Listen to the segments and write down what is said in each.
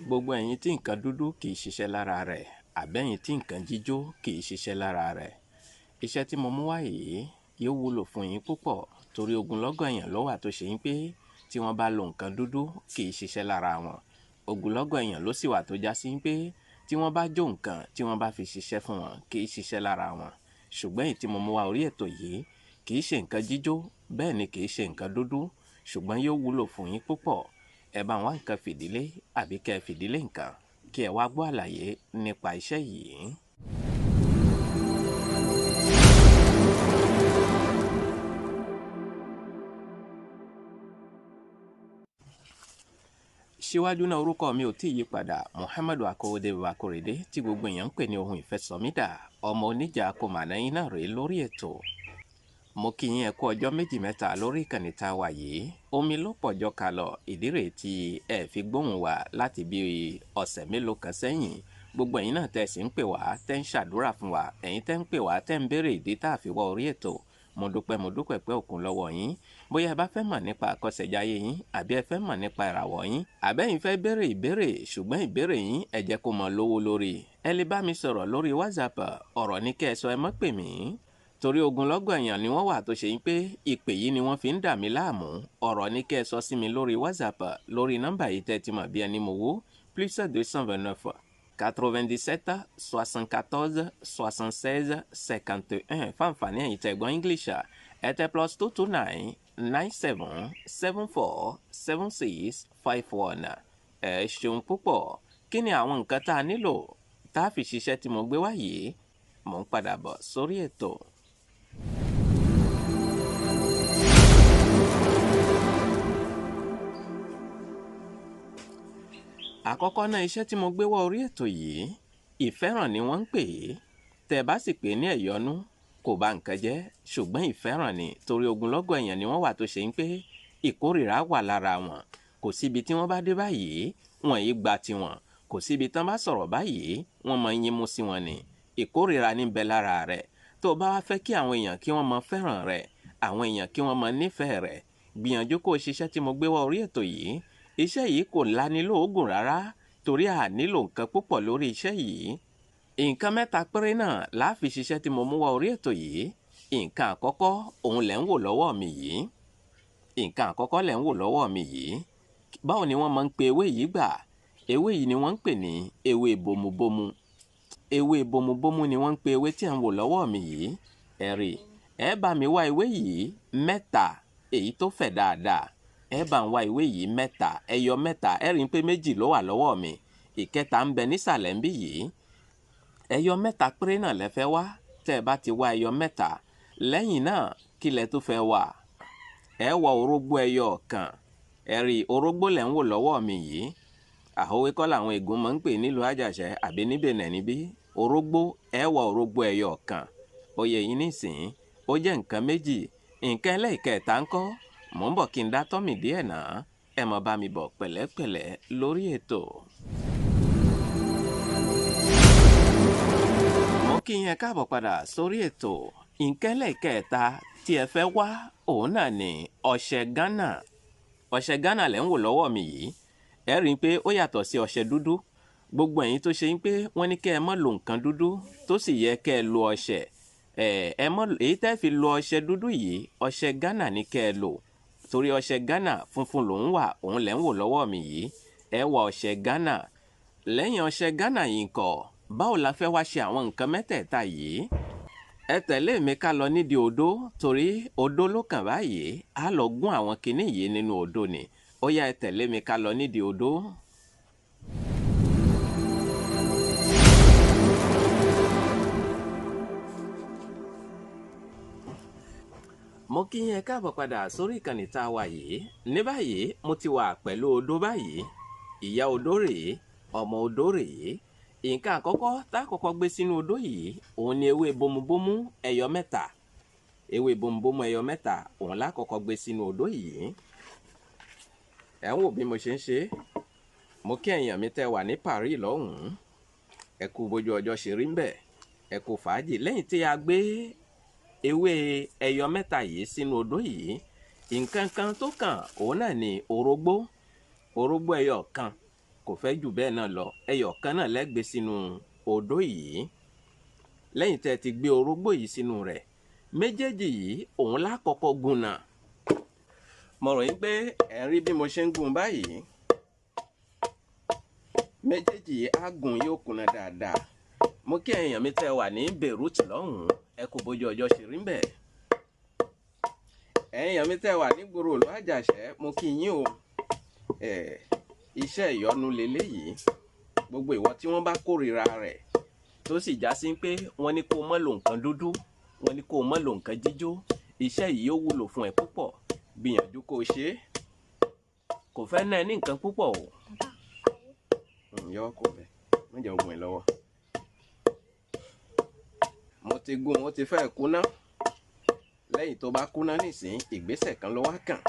gbogbo ẹ̀yin tí nǹkan dúdú kì í ṣiṣẹ́ lára rẹ̀ àbẹ́yìn tí nǹkan jíjó kì í ṣiṣẹ́ lára rẹ̀. Iṣẹ́ tí mo mú wá yìí yóò wúlò fún yín púpọ̀ torí ogunlọ́gọ̀ èèyàn ló wà tó ṣe yín pé tí wọ́n bá lo nǹkan dúdú kì í ṣiṣẹ́ lára wọn. Ogunlọ́gọ̀ èèyàn ló sì wà tó já sí pé tí wọ́n bá jó nǹkan tí wọ́n bá fi ṣiṣẹ́ fún wọn kì í ṣiṣẹ́ lára wọn. Ṣùgbọ́n èyí tí mo mú wá orí ètò yìí kì í ṣe nǹkan jíjó bẹ́ẹ̀ ni kì í ṣe nǹkan dúdú ṣùgbọ́n yóò wúlò fún yín púpọ̀. Ẹ bá wá nǹkan fìdílé àbí kẹ́ ẹ fìdílé nǹkan kí ẹ wá gbọ́ àlàyé nípa iṣẹ́ yìí. Síwájú náà orúkọ mi ò tí ì yí padà, Muhammadu Akówódé Babakorede tí gbogbo èèyàn ń pè ní ohun ìfẹsọ̀mídà, ọmọ oníjà kòmànáyín náà rèé lórí ètò. Mo kí yín ẹ kú ọjọ́ méjì mẹ́ta lórí ìkànnì tá a wà yìí. Omi ló pọ̀jọ́ kalọ̀, ìdí rèé tí ẹ fi gbóhùn wá láti bí ọ̀sẹ̀ mélòó kan sẹ́yìn. Gbogbo ẹ̀yin náà tẹ́ sì ń pè wá, tẹ́ ń ṣàdúrà fún wa, ẹ̀yin tẹ́ ń pè wá, tẹ́ ń béèrè ìdí tá a fi wá orí ètò. Mo dúpẹ́ pé òkun lọ́wọ́ yín. Bóyá ẹ bá fẹ́ mọ̀ nípa àkọsẹ̀jáyé yín àbí ẹ fẹ́ mọ̀ nípa ìràwọ̀ yín àbẹ́yìn fẹ́ béèrè ìbéèrè ṣùgbọ́n ìbéèrè yín ẹ jẹ́ kó mọ lówó lórí. Ẹ lè bá mi sọ̀rọ̀ lórí WhatsApp, ọ̀rọ̀ ní kẹ́ ẹ sọ, ẹ má pè mí. Torí ogunlọ́gọ̀ èèyàn ni wọ́n wà tó ṣe yín pé ìpè yìí ni wọ́n fi ń dà mí láàmú. Ọ̀rọ̀ ní kẹ́ ẹ sọ sí mi lórí WhatsApp lórí nọ́mbà yìí tẹ́ ti mọ̀ bí ẹni mo wó +229 97 74 76 51 fáǹfààní ẹ̀yin tẹ́ gbọ́ English ẹ tẹ +229 97 74 76 51. Ẹ ṣeun púpọ̀. Kí ni àwọn nǹkan tá a nílò tá a fi ṣiṣẹ́ tí mo gbé wá yìí? Mò ń padà bọ̀ sórí ètò. Àkọ́kọ́ náà iṣẹ́ tí mo gbé wá orí ètò yìí, ìfẹ́ràn ni wọ́n ń pè é. Tẹ́ bá sì pè ní ẹ̀yọ́nú kò bá nǹkan jẹ́ ṣùgbọ́n ìfẹ́ràn ni torí ogunlọ́gọ̀ èèyàn ni wọ́n wà tó ṣe ń pé ìkórìíra wà lára wọn. Kò síbi tí wọ́n bá dé báyìí wọn yìí gba tiwọn. Kò síbi tán bá sọ̀rọ̀ báyìí wọ́n máa ń yín mú sí wọn ni. Ìkórìíra ní bẹ lára rẹ̀. Tó bá wá fẹ́ kí àwọn èèyàn kí wọ́n máa fẹ́ràn rẹ̀, àwọn èèyàn kí wọ́n máa nífẹ̀ẹ́ rẹ̀, gbìyànjú kó ṣiṣẹ́ tí mo gbé wá orí ètò yìí. Iṣẹ́ yìí kò lánílò oògùn rárá torí a nílò nǹkan púpọ̀ lórí iṣẹ́ yìí. Nǹkan mẹ́ta péré náà la fi ṣiṣẹ́ tí mo mú wá orí ètò yìí. Nǹkan àkọ́kọ́ òun lẹ̀ ń wò lọ́wọ́ mi yìí. Nǹkan àkọ́kọ́ lẹ̀ ń wò lọ́wọ́ mi yìí. Báwo ni wọ́n máa ń pe ewé yìí gbà? Ewé yìí ni wọ́n ń pè ní ewé bomubomu. Ewé bomubomu ni wọ́n ń pe ewé tí à ń wò lọ́wọ́ mi yìí. Ẹ rí, ẹ bá mi wá ewé yìí mẹ́ta èyí tó fẹ̀ dáadáa. Ẹ bá ń wá ewé yìí mẹ́ta, ẹyọ mẹ́ta, ẹ rí pé méjì ló wà lọ́wọ́ mi. Ìkẹta ń bẹ nísàlẹ̀ ń bí yìí. Ẹyọ mẹ́ta péré náà lẹ fẹ́ wá. Tẹ́ ẹ bá ti wá ẹyọ mẹ́ta, lẹ́yìn náà kí lẹ tó fẹ́ wá? Ẹ wá orógbó ẹyọ kan. Ẹ rí orógbó lẹ̀ ń wò lọ́wọ́ mi yìí. Àhówé kọ́ làwọn ègún máa ń pè nílùú Àjàṣẹ́ àbí níbẹ̀ nẹ̀ níbí. Orógbó, ẹ wá orógbó ẹyọ kan. Ó yé yín nísìnyí, ó jẹ́ nǹkan méjì. Nǹkan ẹlẹ́ẹ̀kẹta ńkọ́? Mò ń bọ̀ kí n dá tọ́mì díẹ̀ náà. Ẹ mọ̀ bá mi bọ̀ pẹ̀lẹ́pẹ̀lẹ́ lórí ètò. Mo kí yín káàbọ̀ padà sórí ètò. Nǹkan ẹlẹ́ẹ̀kẹta tí ẹ fẹ́ wá òun náà ni ọṣẹ Ghana. Ọṣẹ Ghana lẹ̀ ń wò lọ́wọ́ mi yìí. Ẹ rí i pé ó yàtọ̀ sí ọṣẹ dúdú. Gbogbo ẹ̀yin tó ṣe ń pé wọ́n ní kẹ́ ẹ má lo nǹkan dúdú tó sì yẹ kẹ́ ẹ lo ọṣẹ. Ẹ mọ̀ èyí tẹ́ fi lo ọṣẹ dúdú yìí, ọṣẹ Ghana ní kẹ́ ẹ lò. Torí ọṣẹ Ghana funfun lòún wà, òun lẹ̀ ń wò lọ́wọ́ mi yìí. Ẹ wá ọṣẹ Ghana. Lẹ́yìn ọṣẹ Ghana yìí ńkọ́, báwo la fẹ́ wá ṣe àwọn nǹkan mẹ́tẹ̀ẹ̀ta yìí? Ẹ tẹ̀lé mi ká lọ nídìí odó torí odó ló kàn báyìí. Á lọ gún àwọn kinní yìí nínú odó ni. Ó yá ẹ tẹ̀lé mi ká lọ nídìí odó. Mo kí yín káàbọ̀ padà sórí ìkànnì tá a wà yìí. Ní báyìí mo ti wà pẹ̀lú odó báyìí. Ìyá odó rèé, ọmọ odó rèé. Nǹkan àkọ́kọ́ tá a kọ́kọ́ gbé sínú odó yìí òun ni ewé bomubomu ẹyọ mẹ́ta. Ewé bomubomu ẹyọ mẹ́ta òun la kọ́kọ́ gbé sínú odó yìí. Ẹ ń wò bí mo ṣe ń ṣe. Mo kí èèyàn mi tẹ́ wà ní Paris lọ́hùn-ún. Ẹ kú bójú ọjọ́ ṣe rí ń bẹ̀. Ẹ kú fàájì lẹ́yìn tí a gbé ewé ẹyọ mẹ́ta yìí sínú odó yìí. Nǹkan kan tó kàn òun náà ni orógbó. Orógbó ẹyọ kan kò fẹ́ jù bẹ́ẹ̀ náà lọ ẹyọ kan náà lẹ́gbẹ̀ẹ́ sínú odó yìí. Lẹ́yìn tẹ́ ti gbé orógbó yìí sínú rẹ̀, méjèèjì yìí òun lákọ̀ọ́kọ́ gún náà. Mo rò yín pé ẹ̀ ń rí bí mo ṣe ń gún báyìí. Méjèèjì yìí á gún yóò kúnná dáadáa. Mo kí èèyàn mi tẹ́ wà ní Beirut lọ́hùn-ún, ẹ kú bójú ọjọ́ ṣe rí ń bẹ̀. Èèyàn mi tẹ́ wà ní gbòòrò ìlú Àjàṣẹ́, mo kí yín o. Iṣẹ́ ìyọnu leléyìí, gbogbo ìwọ tí wọ́n bá kórìíra rẹ̀ tó sì já sí pé wọ́n ní kó mọ́ lò nǹkan dúdú, wọ́n ní kó mọ́ lò nǹkan jíjó, iṣẹ́ yìí ó wúlò fún ẹ púpọ̀, gbìyànjú kó o ṣe é. Kò fẹ́ ná ẹ ní nǹkan púpọ̀ o. Yọ kò fẹ́, má jẹ́ ogun ẹ lọ́wọ́. Mo ti gún, ó ti fẹ́ kúná. Lẹ́yìn tó bá kúná nísìn, ìgbésẹ̀ kan ló wá kàn.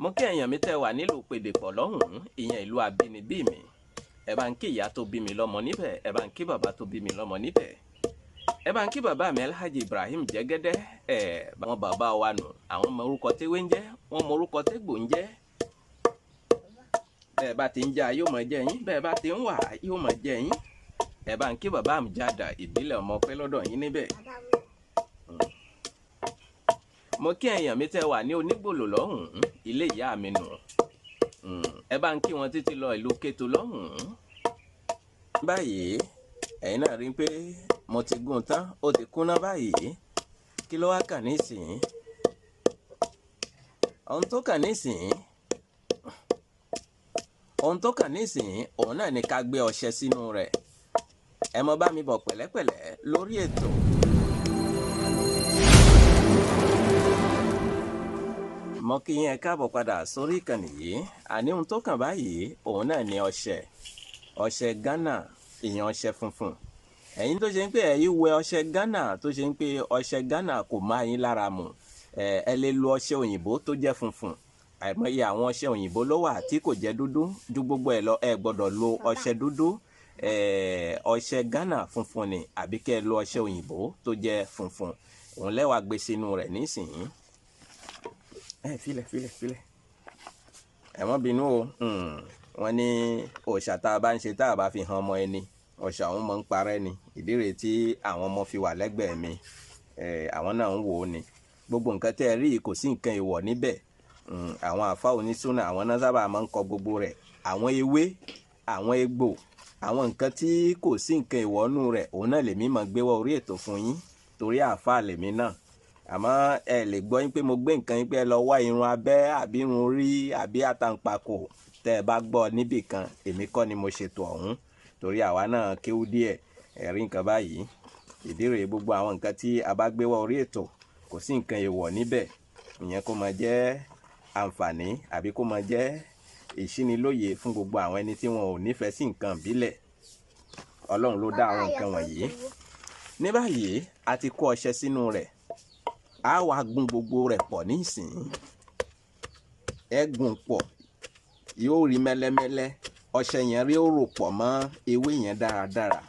Mo kí èèyàn mi tẹ́ wà nílùú Pèdèpọ̀ lọ́hùn-ún, ìyẹn ìlú abínibí mi. Ẹ bá ń kí ìyá tó bí mi lọ́mọ níbẹ̀, ẹ bá ń kí bàbá tó bí mi lọ́mọ níbẹ̀. Ẹ bá ń kí bàbá mi Alhaji Ibrahim Jẹ́gẹ́dẹ́, àwọn bàbá wa nù, àwọn mọ orúkọ téwé ń jẹ́, wọ́n mọ orúkọ tégbò ń jẹ́. Bẹ́ẹ̀ bá ti ń jà yóò mọ̀ jẹ́ yín, bẹ́ẹ̀ bá ti ń wà yóò mọ̀ jẹ́ yín. Ẹ bá ń kí bàbá mi Jàdà ìbílẹ̀ ọmọ pẹ́ lọ́dọ̀ yín níbẹ̀. Mo kí èèyàn mi tẹ́ wà ní Onígbòlò lọ́hùn-ún, ilé ìyá mi nù. Ẹ bá ń kí wọn títí lọ ìlú Kétu lọ́hùn-ún. Báyìí ẹ̀yin náà rí pé mo ti gún tán, ó ti kúnná báyìí. Kí ló wá kàn nísìnyí? Ohun tó kàn nísìnyí òun náà ni ká gbé ọṣẹ sínú rẹ̀. Ẹ mọ bá mi bọ̀ pẹ̀lẹ́pẹ̀lẹ́ lórí ètò. Mo kí yín ẹ káàbọ̀ padà sórí ìkànnì yìí. Àní ohun tó kàn báyìí òun náà ni ọṣẹ Ghana, ìyẹn ọṣẹ funfun. Ẹ̀yin tó ṣe ń pé ẹ̀yin wẹ ọṣẹ Ghana tó ṣe ń pé ọṣẹ Ghana kò má yín lára mu, ẹ lè lo ọṣẹ òyìnbó tó jẹ́ funfun. Àìmọye àwọn ọṣẹ òyìnbó ló wà tí kò jẹ́ dúdú, ju gbogbo ẹ̀ lọ ẹ gbọ́dọ̀ lo ọṣẹ dúdú. Ọṣẹ Ghana funfun ni, àbí kẹ́ ẹ lo ọṣẹ òyìnbó tó jẹ́ funfun. Òun lẹ́wà gbé sínú rẹ̀ nísìnyí. Filẹ̀. Ẹ má bínú o. Wọ́n ní òòṣà tá a bá ń ṣe tá a bá fi hàn ọmọ ẹni, òòṣà òun mọ̀ ń parẹ́ ni. Ìdí rèé tí àwọn ọmọ fi wà lẹ́gbẹ̀ẹ́ mi. Àwọn náà ń wò ó ni. Gbogbo nǹkan tẹ́ ẹ rí kò sí nǹkan èèwọ̀ níbẹ̀. Àwọn àfáà onísúnà àwọn náà sábà máa ń kọ gbogbo rẹ̀. Àwọn ewé, àwọn egbò, àwọn nǹkan tí kò sí nǹkan èèwọ̀ nù rẹ̀, òun náà lèmi máa gbé wá orí ètò fún yín torí àfáà lèmi náà. Àmọ́ ẹ lè gbọ́ yín pé mo gbé nǹkan yín pé ẹ lọ wá irun abẹ́ àbí irun orí àbí àtàǹpàkò. Tẹ́ ẹ bá gbọ́ níbì kan, èmi kọ́ ni mo ṣètò ọ̀hún torí àwa náà kéwú díẹ̀. Ẹ̀rí nǹkan báyìí. Ìdí rèé gbogbo àwọn nǹkan tí a bá gbé wá orí ètò kò sí nǹkan èèwọ̀ níbẹ̀. Ìyẹn kó máa jẹ́ àǹfààní àbí kó máa jẹ́ ìṣínilóye fún gbogbo àwọn ẹni tí wọn ò nífẹ̀ẹ́ sí nǹkan ìbílẹ̀. Ọlọ́run ló dá àwọn nǹkan wọ̀nyí. Ní báyìí a ti kó ọṣẹ sínú rẹ̀. A wá gún gbogbo rẹ̀ pọ̀ nísìnyí. Ẹ gún pọ̀, yóò rí mẹ́lẹ́mẹ́lẹ́. Ọṣẹ yẹn rí ó rò pọ̀ mọ́ ewé yẹn dáradára.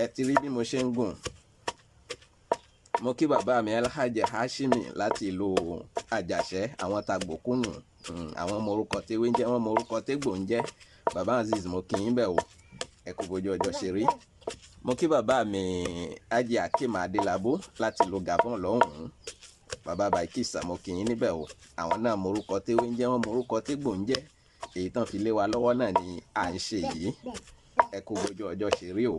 Ẹ ti rí bí mo ṣe ń gùn. Mo kí bàbá mi Alhaji Hashimi láti ìlú Àjàṣẹ́, àwọn tagbòkúnù. Àwọn ọmọ orúkọ téwé ń jẹ́, wọ́n mọ orúkọ tégbò ń jẹ́. Bàbá Aziz mo kí yín bẹ̀ wò. Ẹ kú bójú ọjọ́ ṣe rí. Mo kí bàbá mi Haji Akeem Adélabú láti ìlú Gabon lọ́hùn-ún. Bàbá Baikisa mo kí yín níbẹ̀ wò. Àwọn náà mọ orúkọ téwé ń jẹ́, wọ́n mọ orúkọ tégbò ń jẹ́. Èyí tán fi lé wa lọ́wọ́ náà ni à ń ṣe yìí. Ẹ kú bójú ọjọ́ ṣe rí o.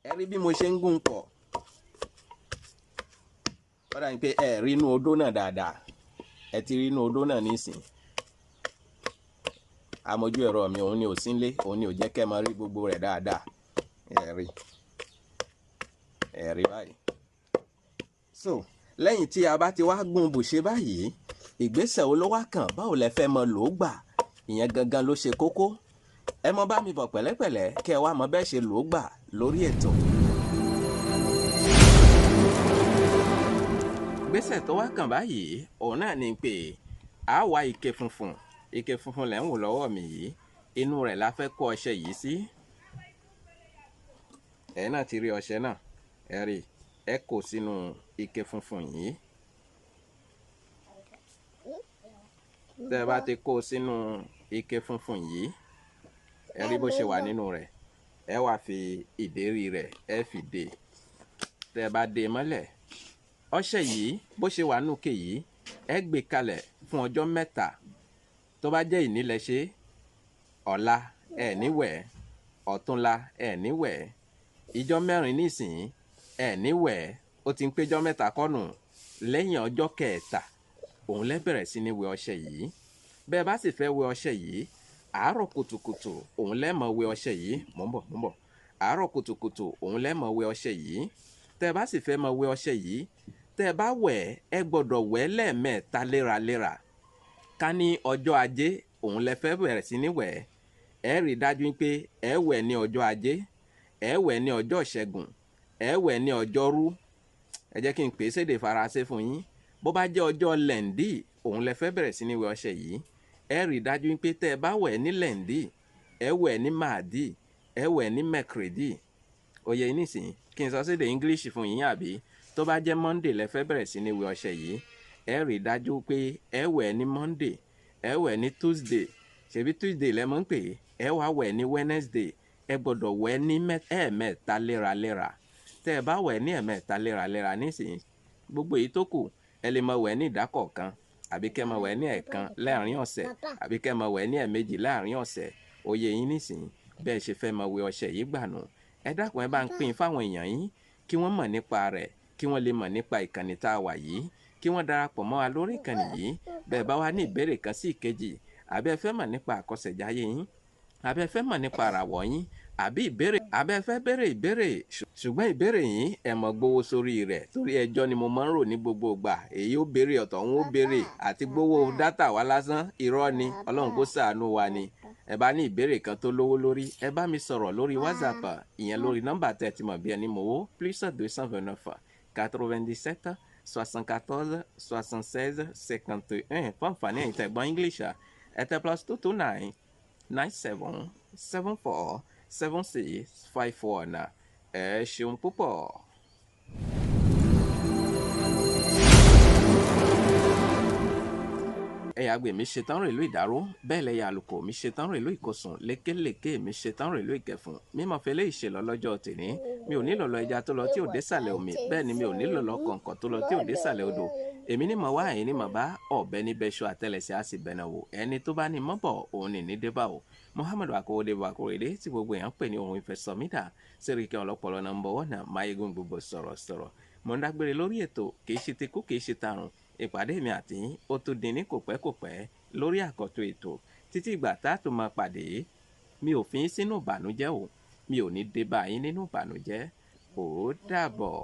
Ẹ rí bí mo ṣe ń gún pọ̀. Ó dà ní pé ẹ rí inú odó náà dáadáa. Ẹ ti rí inú odó náà nísìn. Amójú ẹ̀rọ mi òun ni ò sí nílé, òun ni ò jẹ́ kẹ́ máa rí gbogbo rẹ̀ dáadáa. Ẹ rí báyìí. So lẹ́yìn tí a bá ti wá gún bùṣe báyìí, ìgbésẹ̀ wo ló wá kàn? Báwo lẹ fẹ́ mọ lò ó gbà? Ìyẹn gangan ló ṣe kókó. Ẹ mọ bá mi bọ̀ pẹ̀lẹ́pẹ̀lẹ́ kẹ́ ẹ wá mọ bẹ́ẹ̀ ṣe lò ó gbà lórí ètò. Ìgbésẹ̀ tó wá kàn báyìí òun náà ni pé a wá ike funfun. Ike funfun lẹ́ ń wò lọ́wọ́ mi yìí. Inú rẹ̀ la fẹ́ kó ọṣẹ yìí sí. Ẹ náà ti rí ọṣẹ náà. Ẹ rí, ẹ kó sínú ike funfun yìí. Tẹ́ ẹ bá ti kó sínú ike funfun yìí ẹ rí bó ṣe wà nínú rẹ̀ ẹ wá fi ìdérí rẹ̀ ẹ fi dè tẹ́ ẹ bá dè mọ́lẹ̀ ọṣẹ yìí bó ṣe wà nínú ike yìí ẹ gbé kalẹ̀ fún ọjọ́ mẹ́ta tó bá jẹ́ ìnílẹ̀ ṣe ọ̀la ẹ níwẹ̀ ọ̀túnla ẹ níwẹ̀ ìjọ́ mẹ́rin nísìnyí ẹ níwẹ̀ ó ti ń péjọ́ mẹ́ta kọ́nù lẹ́yìn ọjọ́ kẹta òun lẹ bẹ̀rẹ̀ sí ní wẹ ọṣẹ yìí bẹ́ẹ̀ bá sì fẹ́ wẹ ọṣẹ yìí àárọ̀ kùtùkùtù òun lẹ máa wẹ ọṣẹ yìí mò ń bọ̀ àárọ̀ kùtùkùtù òun lẹ máa wẹ ọṣẹ yìí tẹ́ bá sì fẹ́ máa wẹ ọṣẹ yìí tẹ́ bá wẹ̀ ẹ gbọ́dọ̀ wẹ̀ lẹ́ẹ̀mẹ́ta léraléra ká ní ọjọ́ ajé òun lẹ fẹ́ bẹ̀rẹ̀ sí ní wẹ̀ ẹ rí dájú pé ẹ wẹ̀ ní ọjọ́ ajé ẹ wẹ̀ ní ọjọ́ ìṣẹ́gun ẹ wẹ̀ ní ọjọ́rú ẹ jẹ́ kí n pè é sédè faransé fún yín bó bá jẹ́ ọjọ́ lẹ́ǹdì òun lẹ fẹ́ bẹ̀rẹ̀ sí ní wẹ̀ ọṣẹ yìí ẹ rí dájú pé tẹ́ ẹ bá wẹ̀ ní lẹ́ǹdì ẹ wẹ̀ ní màdì ẹ wẹ̀ ní mẹ́kìrìdì òye nísìnyí kí n sọ sédè english fún yín àbí tó bá jẹ́ monday lẹ fẹ́ bẹ̀rẹ̀ sí ní wẹ̀ ọṣẹ yìí ẹ rí dájú pé ẹ wẹ̀ ní monday ẹ wẹ̀ ní tuesday ṣebí tuesday lẹ mọ̀ ń pè ẹ wá wẹ̀ ní wednesday ẹ gbọ́dọ̀ wẹ̀ ní ẹ̀ẹ̀mẹ́ta léraléra tẹ́ ẹ bá wẹ̀ ní ẹ̀ẹ̀mẹ́ta léraléra nísìnyí gbogbo èyí tó kù ẹ lè máa wẹ̀ ní ìdákọ̀ọ̀kan àbí kẹ́ máa wẹ̀ ní ẹ̀ẹ̀kan láàrin ọ̀sẹ̀ àbí kẹ́ máa wẹ̀ ní ẹ̀ẹ̀mejì láàrin ọ̀sẹ̀ òye yín nísìnyí bẹ́ẹ̀ ṣe fẹ́ máa wẹ̀ ọṣẹ yìí gbànú ẹ dákun ẹ bá ń pín fáwọn èèyàn yín kí wọ́n mọ̀ nípa rẹ̀ kí wọ́n lè mọ̀ nípa ìkànnì tá a wà yìí kí wọ́n darapọ̀ mọ́ wa lórí ìkànnì yìí bẹ́ẹ̀ bá wá ní ìbéèrè kan sí ìkejì àbí ẹ fẹ́ mọ̀ nípa àkọsẹ̀jáyé yín àbí ẹ fẹ́ mọ̀ nípa àràwọ̀ yín àbí ìbéèrè àbí ẹ fẹ́ béèrè ìbéèrè ṣùgbọ́n ìbéèrè yín ẹ mọ̀ gbowó sórí rẹ̀ torí ẹjọ́ ni mo máa ń rò ní gbogbo ìgbà èyí ó béèrè ọ̀tọ̀ òun ó béèrè àti gbowó dátà wa lásán irọ́ ni ọlọ́run kó ṣàánú wa ni ẹ bá ní ìbéèrè kan tó lówó lórí ẹ bá mi sọ̀rọ̀ lórí whatsapp ìyẹn lórí nọ́mbà tẹ́ ti mọ̀ bí ẹni mọ̀wó +229 97 74 76 51 fún àǹfààní ẹ̀yin tẹ́ gbọ́ english ẹ tẹ +229 97 74 76 51 ẹ ṣeun púpọ̀. ẹ̀yà àgbẹ̀ mi ṣetán rèlú ìdáró bẹ́ẹ̀ lẹ́yà àlùkò mi ṣetán rèlú ìkọsùn lékèlékè mi ṣetán rèlú ìkẹfùn mímọ̀ fẹlẹ́ ìṣèlọ lọ́jọ́ tèmi mi ò nílò lọ ẹja tó lọ tí ò dé sàlẹ̀ omi bẹ́ẹ̀ ni mi ò nílò lọ kọ̀ǹkọ̀ tó lọ tí ò dé sàlẹ̀ odò èmi ní mọ̀ wá ẹ̀yin ní mọ̀ bá ọ̀bẹ níbẹ̀ ṣọ àtẹlẹsẹ̀ á sì bẹ̀nà wò ẹni tó bá ní mọ́bọ̀ òun ní débà o Muhammadu Akowode Bakorede tí gbogbo èèyàn pè ní ohun ìfẹsọ̀mídà sẹ́ríkẹ́ ọlọ́pọ̀lọ́ nọ́mbà 1 máyégún gbogbo sọ̀rọ̀sọ̀rọ̀ mo ń dágbére lórí ètò kì í ṣe tekú kì í ṣe tarùn ìpàdé mi àti ó tó dín ní kòpẹ́kòpẹ́ lórí àkọ́tún ètò títí ìgbà tá a tó máa pàdé mi ò fi yín sínú ìbànújẹ́ o mi ò ní dé bá yín nínú ìbànújẹ́ ó dàbọ̀.